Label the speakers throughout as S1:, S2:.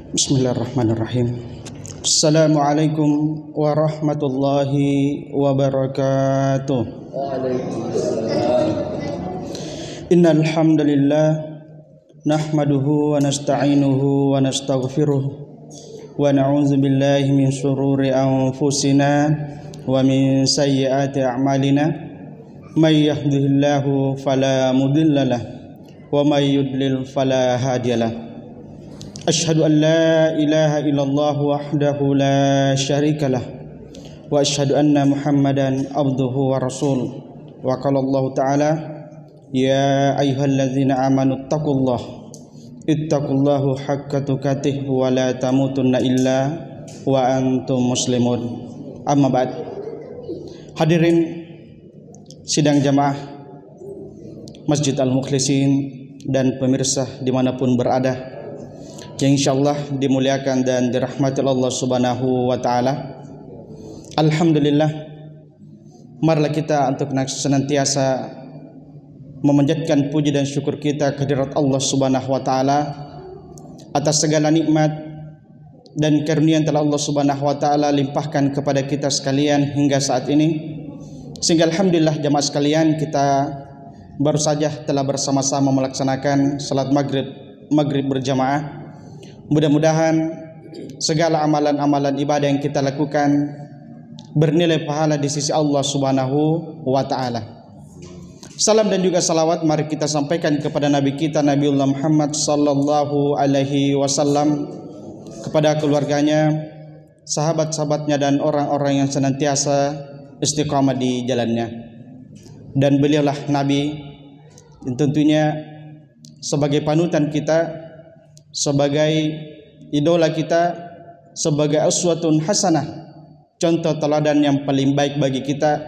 S1: Bismillahirrahmanirrahim. Assalamualaikum warahmatullahi wabarakatuh.
S2: Waalaikumsalam.
S1: Innal hamdalillah nahmaduhu wa nasta'inuhu wa nastaghfiruh wa na'udzu billahi min shururi anfusina wa min sayyiati a'malina may yahdihillahu fala mudhillalah wa may yudlil fala hadiyalah. Asyhadu an la ilaha illallah wahdahu la syarikalah wa asyhadu anna Muhammadan abduhu wa rasul. Wa qala Allah ta'ala ya ayyuhalladzina amanu ittaqullaha haqqa tuqatih wa la tamutunna illa wa antum muslimun. Amma ba'd. Hadirin sidang jamaah Masjid Al-Mukhlisin dan pemirsa dimanapun berada yang insyaallah dimuliakan dan dirahmati Allah Subhanahu wa taala. Alhamdulillah, marilah kita untuk senantiasa memanjatkan puji dan syukur kita kehadirat Allah Subhanahu wa taala atas segala nikmat dan karunia yang telah Allah Subhanahu wa taala limpahkan kepada kita sekalian hingga saat ini. Sehingga alhamdulillah jamaah sekalian, kita baru saja telah bersama-sama melaksanakan salat maghrib berjamaah. Mudah-mudahan segala amalan-amalan ibadah yang kita lakukan bernilai pahala di sisi Allah Subhanahu wa taala. Salam dan juga salawat mari kita sampaikan kepada Nabi kita Nabiullah Muhammad sallallahu alaihi wasallam, kepada keluarganya, sahabat-sahabatnya dan orang-orang yang senantiasa istiqamah di jalannya. Dan beliaulah Nabi yang tentunya sebagai panutan kita, sebagai idola kita, sebagai uswatun hasanah, contoh teladan yang paling baik bagi kita,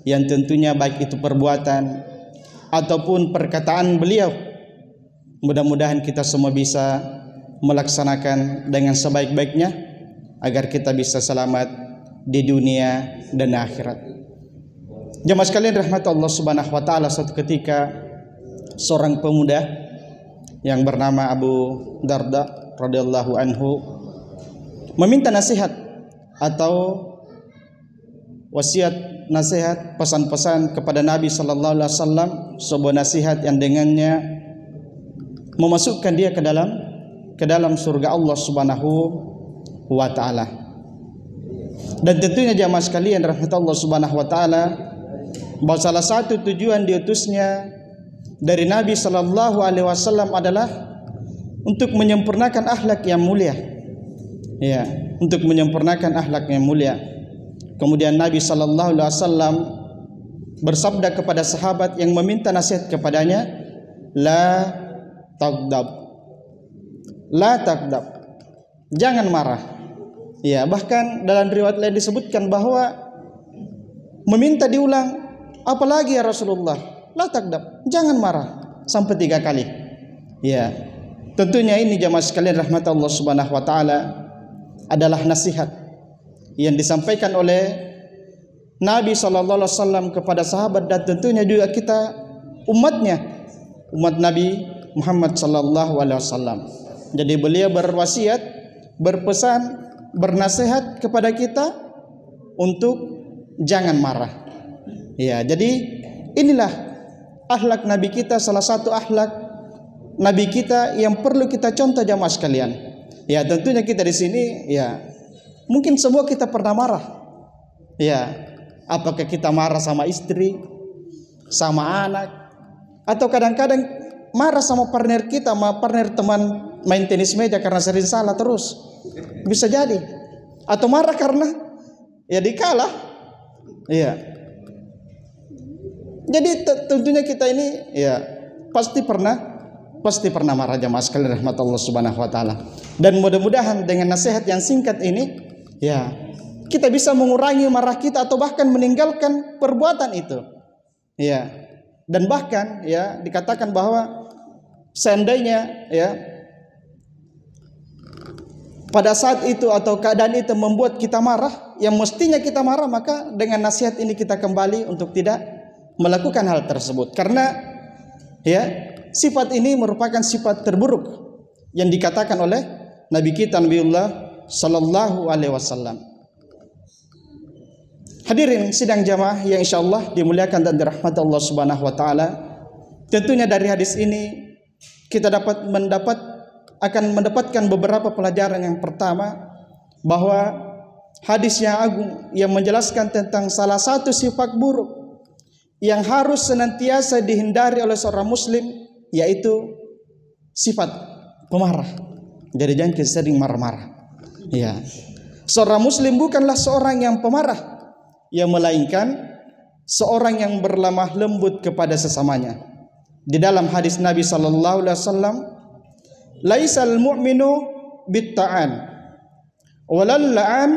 S1: yang tentunya baik itu perbuatan ataupun perkataan beliau. Mudah-mudahan kita semua bisa melaksanakan dengan sebaik-baiknya agar kita bisa selamat di dunia dan akhirat. Jemaah sekalian rahmat Allah Subhanahu wa taala, suatu ketika seorang pemuda yang bernama Abu Darda radhiyallahu anhu meminta nasihat atau wasiat, nasihat, pesan-pesan kepada Nabi sallallahu alaihi wasallam, sebuah nasihat yang dengannya memasukkan dia ke dalam surga Allah Subhanahu wa taala. Dan tentunya jamaah sekalian rahmatullah Allah Subhanahu wa taala, bahwa salah satu tujuan diutusnya dari Nabi sallallahu alaihi wasallam adalah untuk menyempurnakan akhlak yang mulia. Ya, untuk menyempurnakan akhlak yang mulia. Kemudian Nabi sallallahu alaihi wasallam bersabda kepada sahabat yang meminta nasihat kepadanya, la taghdab. La taghdab. Jangan marah. Ya, bahkan dalam riwayat lain disebutkan bahwa meminta diulang, apalagi ya Rasulullah? La taghdab, jangan marah, sampai 3 kali. Ya, tentunya ini jamaah sekalian rahmat Allah Subhanahu wa taala adalah nasihat yang disampaikan oleh Nabi sallallahu alaihi wasallam kepada sahabat, dan tentunya juga kita umatnya, umat Nabi Muhammad sallallahu alaihi wasallam. Jadi beliau berwasiat, berpesan, bernasihat kepada kita untuk jangan marah. Ya, jadi inilah akhlak Nabi kita, salah satu akhlak Nabi kita yang perlu kita contoh jamaah sekalian. Ya, tentunya kita di sini ya mungkin semua kita pernah marah. Ya, apakah kita marah sama istri, sama anak, atau kadang-kadang marah sama partner kita, sama partner teman main tenis meja karena sering salah terus. Bisa jadi. Atau marah karena ya dikalah. Iya. Jadi tentunya kita ini ya pasti pernah marah jamaah sekalian rahmat Allah Subhanahu wa taala. Dan mudah-mudahan dengan nasihat yang singkat ini ya kita bisa mengurangi marah kita atau bahkan meninggalkan perbuatan itu. Ya. Dan bahkan ya dikatakan bahwa seandainya ya pada saat itu atau keadaan itu membuat kita marah, yang mestinya kita marah, maka dengan nasihat ini kita kembali untuk tidak melakukan hal tersebut. Karena ya sifat ini merupakan sifat terburuk yang dikatakan oleh Nabi kita Nabiullah sallallahu alaihi wasallam. Hadirin sidang jamaah yang insyaallah dimuliakan dan dirahmati Allah Subhanahu wa taala. Tentunya dari hadis ini kita akan mendapatkan beberapa pelajaran. Yang pertama, bahwa hadis yang agung yang menjelaskan tentang salah satu sifat buruk yang harus senantiasa dihindari oleh seorang muslim, yaitu sifat pemarah. Jadi jangan sering marah-marah. Ya. Seorang muslim bukanlah seorang yang pemarah, yang melainkan seorang yang berlemah lembut kepada sesamanya. Di dalam hadis Nabi sallallahu alaihi wasallam, laisal mu'minu bitta'an walal la'an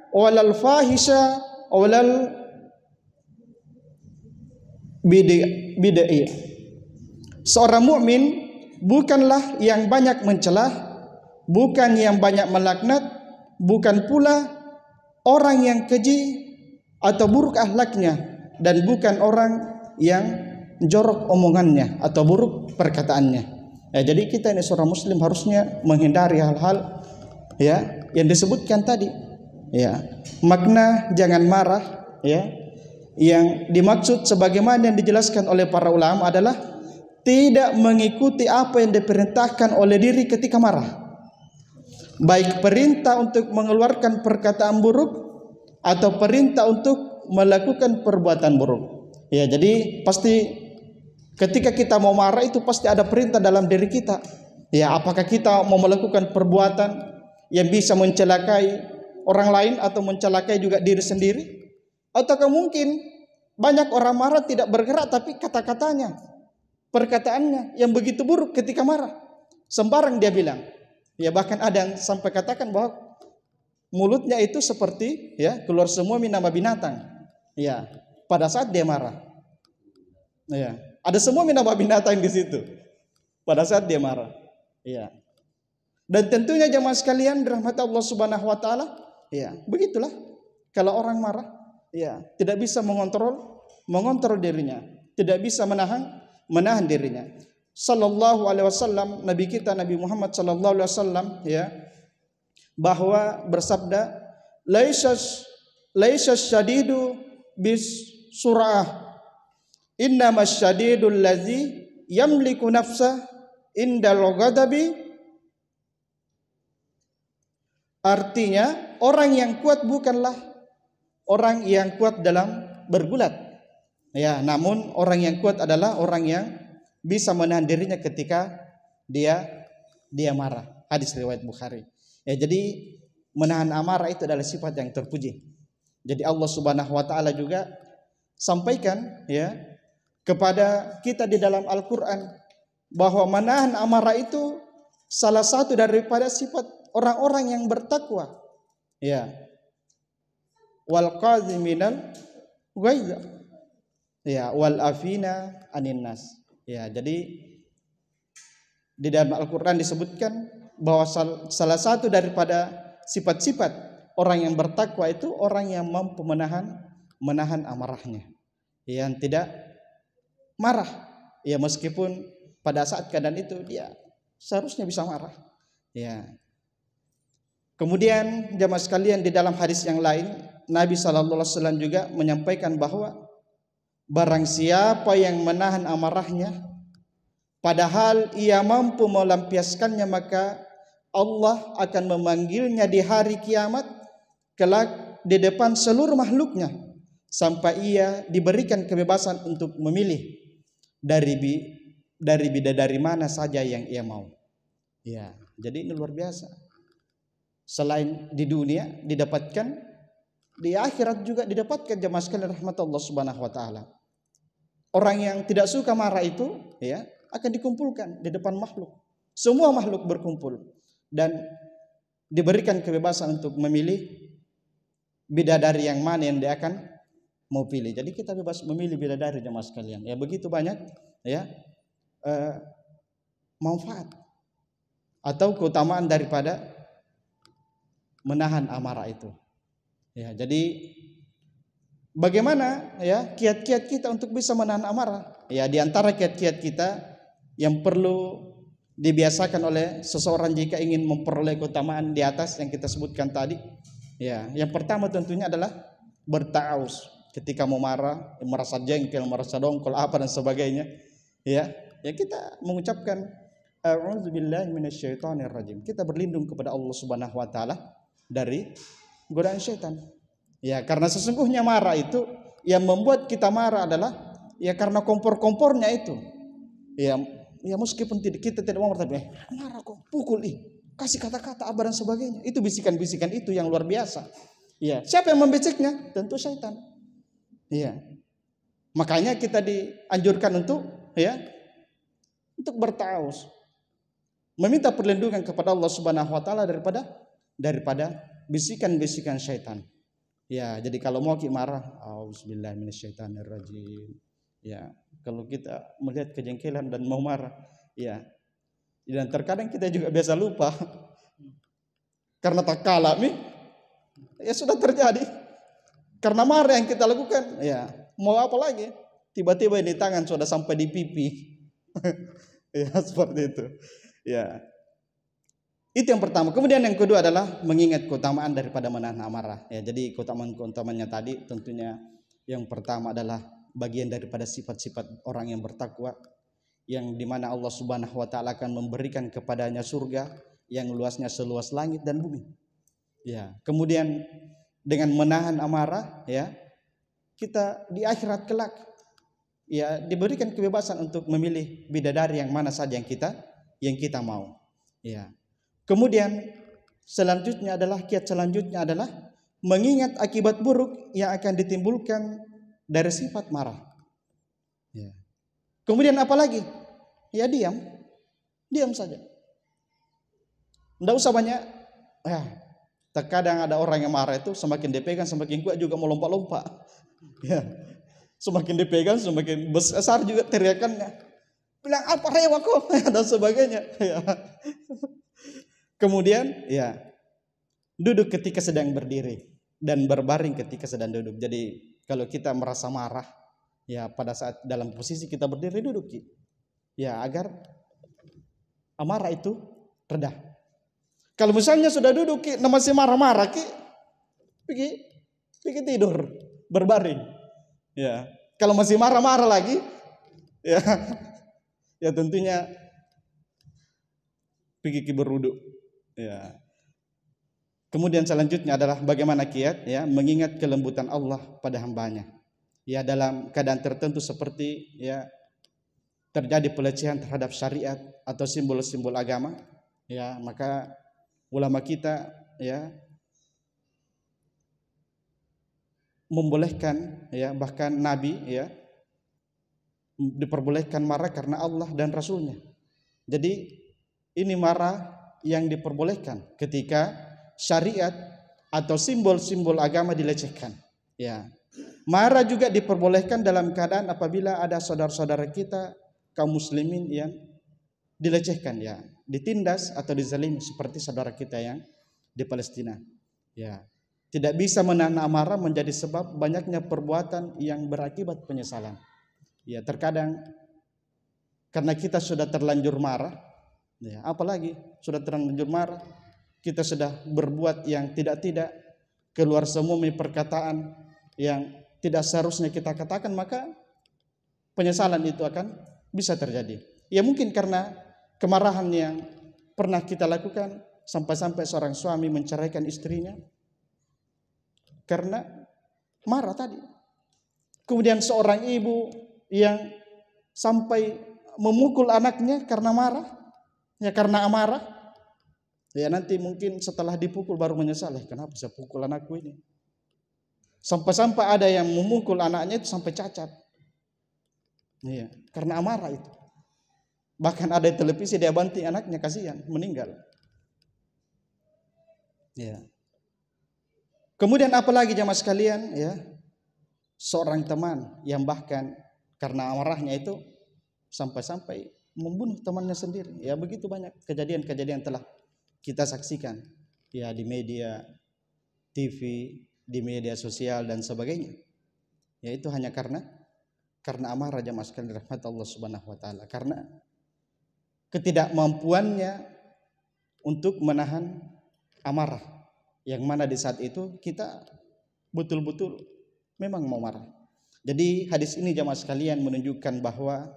S1: walal fahisha walal bid'ah. Seorang mukmin bukanlah yang banyak mencelah, bukan yang banyak melaknat, bukan pula orang yang keji atau buruk akhlaknya, dan bukan orang yang jorok omongannya atau buruk perkataannya. Ya, jadi kita ini seorang muslim harusnya menghindari hal-hal ya yang disebutkan tadi. Ya, makna jangan marah ya yang dimaksud sebagaimana yang dijelaskan oleh para ulama adalah tidak mengikuti apa yang diperintahkan oleh diri ketika marah. Baik perintah untuk mengeluarkan perkataan buruk atau perintah untuk melakukan perbuatan buruk. Ya, jadi pasti ketika kita mau marah itu pasti ada perintah dalam diri kita. Ya, apakah kita mau melakukan perbuatan yang bisa mencelakai orang lain atau mencelakai juga diri sendiri? Ataukah mungkin banyak orang marah tidak bergerak tapi kata-katanya, perkataannya yang begitu buruk ketika marah, sembarang dia bilang. Ya, bahkan ada yang sampai katakan bahwa mulutnya itu seperti ya keluar semua minama binatang. Ya, pada saat dia marah. Ya, ada semua minama binatang di situ pada saat dia marah. Ya. Dan tentunya jamaah sekalian dirahmati Allah Subhanahu wa taala, ya, begitulah kalau orang marah, ya, tidak bisa mengontrol dirinya, tidak bisa menahan dirinya. Sallallahu alaihi wasallam, nabi kita Nabi Muhammad sallallahu alaihi wasallam ya bahwa bersabda, laisa syadidu bis surah, innamas syadidul ladzi yamliku nafsah indal ghadabi. Artinya orang yang kuat bukanlah orang yang kuat dalam bergulat. Ya, namun orang yang kuat adalah orang yang bisa menahan dirinya ketika dia marah. Hadis riwayat Bukhari. Ya, jadi menahan amarah itu adalah sifat yang terpuji. Jadi Allah Subhanahu wa taala juga sampaikan ya kepada kita di dalam Al-Qur'an bahwa menahan amarah itu salah satu daripada sifat orang-orang yang bertakwa. Ya. Wal qaziminal ghaiz. Ya, wal afina anin nas. Ya, jadi di dalam Al-Qur'an disebutkan bahwa salah satu daripada sifat-sifat orang yang bertakwa itu orang yang mampu menahan amarahnya, yang tidak marah, ya meskipun pada saat keadaan itu dia seharusnya bisa marah. Ya. Kemudian jamaah sekalian di dalam hadis yang lain Nabi sallallahu alaihi wasallam juga menyampaikan bahwa barang siapa yang menahan amarahnya padahal ia mampu melampiaskannya, maka Allah akan memanggilnya di hari kiamat kelak di depan seluruh makhluknya sampai ia diberikan kebebasan untuk memilih dari bidadari mana saja yang ia mau. Ya, jadi ini luar biasa. Selain di dunia didapatkan, di akhirat juga didapatkan jemaah sekalian rahmatullah subhanahu wa taala. Orang yang tidak suka marah itu ya akan dikumpulkan di depan makhluk. Semua makhluk berkumpul dan diberikan kebebasan untuk memilih bidadari yang mana yang dia akan mau pilih. Jadi kita bebas memilih bidadari jemaah sekalian. Ya begitu banyak ya manfaat atau keutamaan daripada menahan amarah itu. Ya, jadi bagaimana ya kiat-kiat kita untuk bisa menahan amarah? Ya, di antara kiat-kiat kita yang perlu dibiasakan oleh seseorang jika ingin memperoleh keutamaan di atas yang kita sebutkan tadi. Ya, yang pertama tentunya adalah bertaus. Ketika mau marah, merasa jengkel, merasa dongkol, apa dan sebagainya. Ya, ya kita mengucapkan a'udzubillahi minasyaitonirrajim. Kita berlindung kepada Allah Subhanahu wa taala dari godaan syaitan. Ya, karena sesungguhnya marah itu yang membuat kita marah adalah ya karena kompor-kompornya itu. Ya, ya meskipun kita tidak mau tapi marah kok, pukul kasih kata-kata apa dan sebagainya. Itu bisikan-bisikan itu yang luar biasa. Ya, siapa yang membisiknya? Tentu syaitan. Ya. Makanya kita dianjurkan untuk bertaus. Meminta perlindungan kepada Allah Subhanahu wa taala daripada bisikan-bisikan syaitan. Ya, jadi kalau mau marah, auzubillahi minasyaitonirrajim. Ya, kalau kita melihat kejengkelan dan mau marah, ya. Dan terkadang kita juga biasa lupa. Karena tak kalah ya sudah terjadi. Karena marah yang kita lakukan, ya, mau apa lagi? Tiba-tiba di tangan sudah sampai di pipi. Ya, seperti itu. Ya. Itu yang pertama. Kemudian yang kedua adalah mengingat keutamaan daripada menahan amarah. Ya, jadi keutamaannya tadi tentunya yang pertama adalah bagian daripada sifat-sifat orang yang bertakwa, yang dimana Allah Subhanahu wa taala akan memberikan kepadanya surga yang luasnya seluas langit dan bumi. Ya, kemudian dengan menahan amarah, ya, kita di akhirat kelak ya diberikan kebebasan untuk memilih bidadari yang mana saja yang kita mau. Ya. Kemudian selanjutnya adalah mengingat akibat buruk yang akan ditimbulkan dari sifat marah. Ya. Kemudian apa lagi? Ya diam saja. Tidak usah banyak. Terkadang ada orang yang marah itu semakin dipegang semakin kuat juga mau lompat-lompat. Ya. Semakin dipegang semakin besar juga teriakannya. Bilang apa rewa kok dan sebagainya. Ya. Kemudian ya duduk ketika sedang berdiri dan berbaring ketika sedang duduk. Jadi kalau kita merasa marah ya pada saat dalam posisi kita berdiri duduk ya agar amarah itu reda. Kalau misalnya sudah duduk masih marah-marah pergi tidur berbaring. Ya kalau masih marah-marah lagi ya tentunya pergi berwudu. Ya. Kemudian selanjutnya adalah bagaimana kiat ya mengingat kelembutan Allah pada hambanya. Ya dalam keadaan tertentu seperti ya terjadi pelecehan terhadap syariat atau simbol-simbol agama, ya maka ulama kita ya membolehkan ya bahkan Nabi ya diperbolehkan marah karena Allah dan Rasulnya. Jadi ini marah yang diperbolehkan ketika syariat atau simbol-simbol agama dilecehkan. Ya. Marah juga diperbolehkan dalam keadaan apabila ada saudara-saudara kita kaum muslimin yang dilecehkan ya, ditindas atau dizalimi seperti saudara kita yang di Palestina. Ya. Tidak bisa menahan amarah menjadi sebab banyaknya perbuatan yang berakibat penyesalan. Ya, terkadang karena kita sudah terlanjur marah, ya, apalagi sudah terlanjur marah, kita sudah berbuat yang tidak-tidak, keluar semua perkataan yang tidak seharusnya kita katakan, maka penyesalan itu akan bisa terjadi. Ya mungkin karena kemarahan yang pernah kita lakukan sampai-sampai seorang suami menceraikan istrinya karena marah tadi. Kemudian seorang ibu yang sampai memukul anaknya karena marah. Ya karena amarah, ya nanti mungkin setelah dipukul baru menyesal, kenapa saya pukul anakku ini? Sampai-sampai ada yang memukul anaknya itu sampai cacat. Ya, karena amarah itu. Bahkan ada di televisi dia banting anaknya, kasihan, meninggal. Ya. Kemudian apalagi jamaah sekalian, ya, seorang teman yang bahkan karena amarahnya itu sampai-sampai membunuh temannya sendiri. Ya begitu banyak kejadian-kejadian telah kita saksikan ya di media TV, di media sosial dan sebagainya. Ya itu hanya karena amarah jamaah sekalian rahmat Allah Subhanahu wa taala. Karena ketidakmampuannya untuk menahan amarah, yang mana di saat itu kita betul-betul memang mau marah. Jadi hadis ini jamaah sekalian menunjukkan bahwa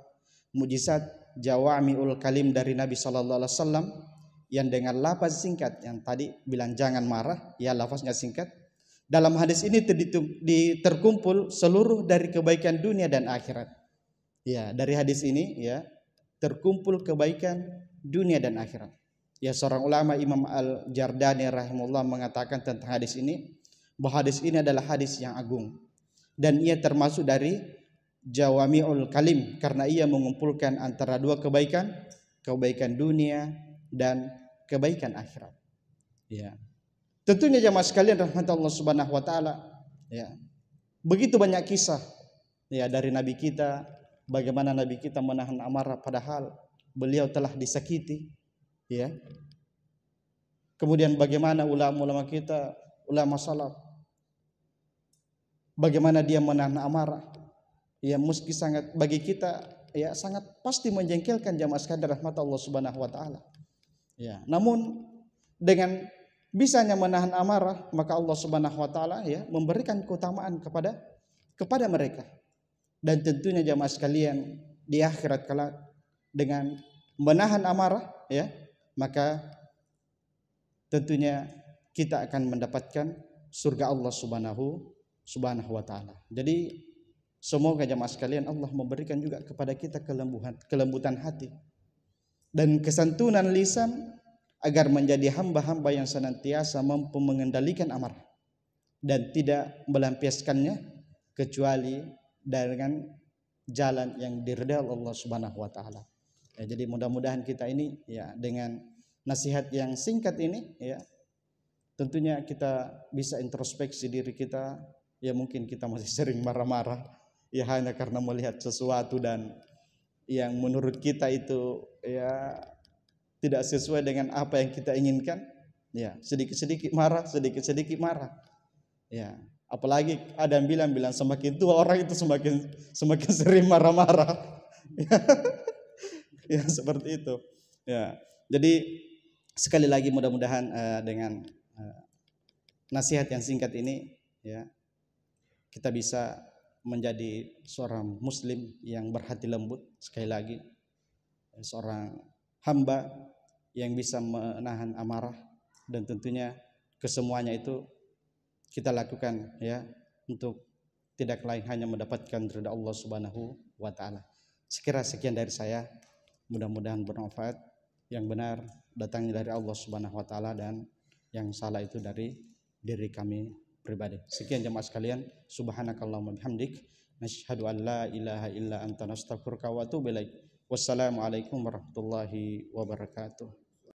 S1: mujizat jawami'ul kalim dari Nabi sallallahu alaihi wasallam yang dengan lafaz singkat, yang tadi bilang jangan marah, ya lafaznya singkat. Dalam hadis ini terkumpul seluruh dari kebaikan dunia dan akhirat. Ya, dari hadis ini ya terkumpul kebaikan dunia dan akhirat. Ya, seorang ulama Imam Al-Jardani rahimahullah mengatakan tentang hadis ini bahwa hadis ini adalah hadis yang agung dan ia termasuk dari jawami'ul kalim karena ia mengumpulkan antara dua kebaikan, kebaikan dunia dan kebaikan akhirat. Ya. Tentunya jamaah sekalian rahmat Allah Subhanahu wa taala, ya. Begitu banyak kisah ya dari nabi kita, bagaimana nabi kita menahan amarah padahal beliau telah disakiti, ya. Kemudian bagaimana ulama-ulama kita, ulama salaf, bagaimana dia menahan amarah, ya meski sangat bagi kita ya sangat pasti menjengkelkan jamaah sekalian rahmat Allah Subhanahu wa taala. Ya, namun dengan bisanya menahan amarah maka Allah Subhanahu wa taala ya memberikan keutamaan kepada mereka. Dan tentunya jamaah sekalian di akhirat kelak dengan menahan amarah ya maka tentunya kita akan mendapatkan surga Allah Subhanahu wa taala. Jadi semoga jamaah sekalian Allah memberikan juga kepada kita kelembutan hati dan kesantunan lisan agar menjadi hamba-hamba yang senantiasa mampu mengendalikan amarah dan tidak melampiaskannya kecuali dengan jalan yang diridhai Allah Subhanahu wa taala. Ya, jadi mudah-mudahan kita ini ya dengan nasihat yang singkat ini ya tentunya kita bisa introspeksi diri kita, ya mungkin kita masih sering marah-marah ya hanya karena melihat sesuatu dan yang menurut kita itu ya tidak sesuai dengan apa yang kita inginkan, ya sedikit-sedikit marah, ya apalagi ada yang bilang semakin tua orang itu semakin sering marah-marah, ya seperti itu, ya jadi sekali lagi mudah-mudahan dengan nasihat yang singkat ini, ya kita bisa menjadi seorang muslim yang berhati lembut, sekali lagi seorang hamba yang bisa menahan amarah dan tentunya kesemuanya itu kita lakukan ya untuk tidak lain hanya mendapatkan ridha Allah Subhanahu wa taala. Sekira sekian dari saya, mudah-mudahan bermanfaat. Yang benar datangnya dari Allah Subhanahu wa taala dan yang salah itu dari diri kami pribadi. Sekian jemaah sekalian, subhanakallahumma bihamdik nasyhadu an la ilaha illa anta nastaghfiruka wa atubu ilaik. Wassalamualaikum warahmatullahi wabarakatuh.